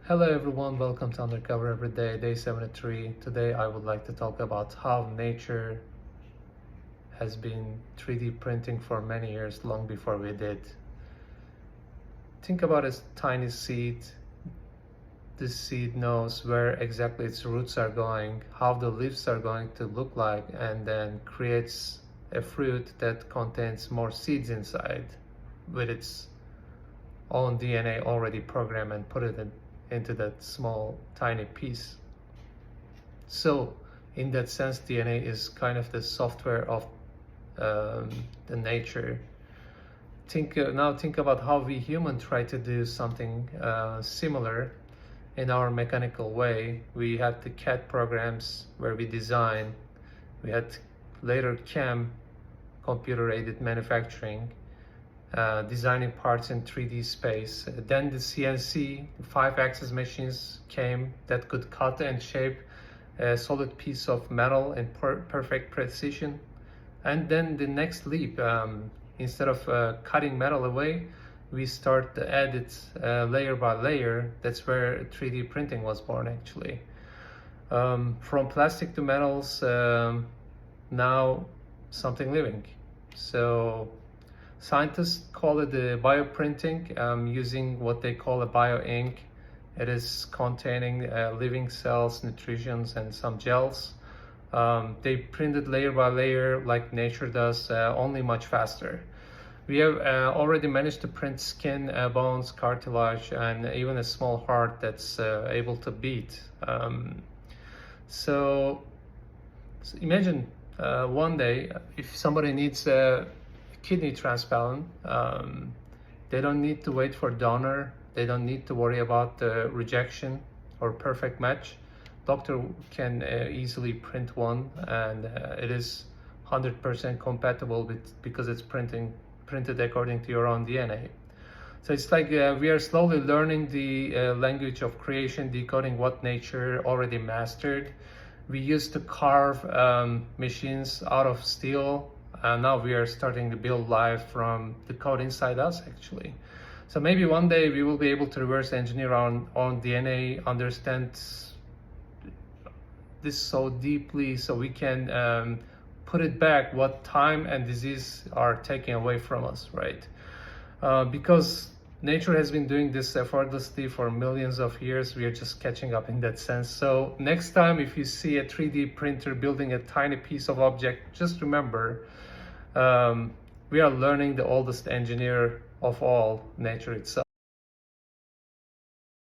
Hello everyone, welcome to Undercover Everyday, day 73. Today I would like to talk about how nature has been 3D printing for many years, long before we did. Think about a tiny seed. This seed knows where exactly its roots are going, how the leaves are going to look like, and then creates a fruit that contains more seeds inside with its own DNA already programmed and put it into that small tiny piece. So in that sense, DNA is kind of the software of the nature. Now think about how we humans try to do something similar in our mechanical way. We had the CAD programs where we design. We had later CAM, computer-aided manufacturing, designing parts in 3D space. Then the CNC, 5-axis machines came that could cut and shape a solid piece of metal in perfect precision. And then the next leap, instead of cutting metal away, we start to add it layer by layer. That's where 3D printing was born, actually. From plastic to metals, now something living. So scientists call it the bioprinting, using what they call a bio ink. It is containing living cells, nutrients, and some gels. They print it layer by layer like nature does, only much faster. We have already managed to print skin, bones, cartilage, and even a small heart that's able to beat. So imagine one day if somebody needs a kidney transplant, they don't need to wait for donor. They don't need to worry about the rejection or perfect match. Doctor can easily print one, and it is 100% compatible because it's printed according to your own DNA. So it's like we are slowly learning the language of creation, decoding what nature already mastered. We used to carve machines out of steel, and now we are starting to build life from the code inside us, actually. So maybe one day we will be able to reverse engineer our own DNA, understand this so deeply, so we can put it back what time and disease are taking away from us, right? Because nature has been doing this effortlessly for millions of years. We are just catching up in that sense. So next time if you see a 3D printer building a tiny piece of object, just remember we are learning the oldest engineer of all, nature itself.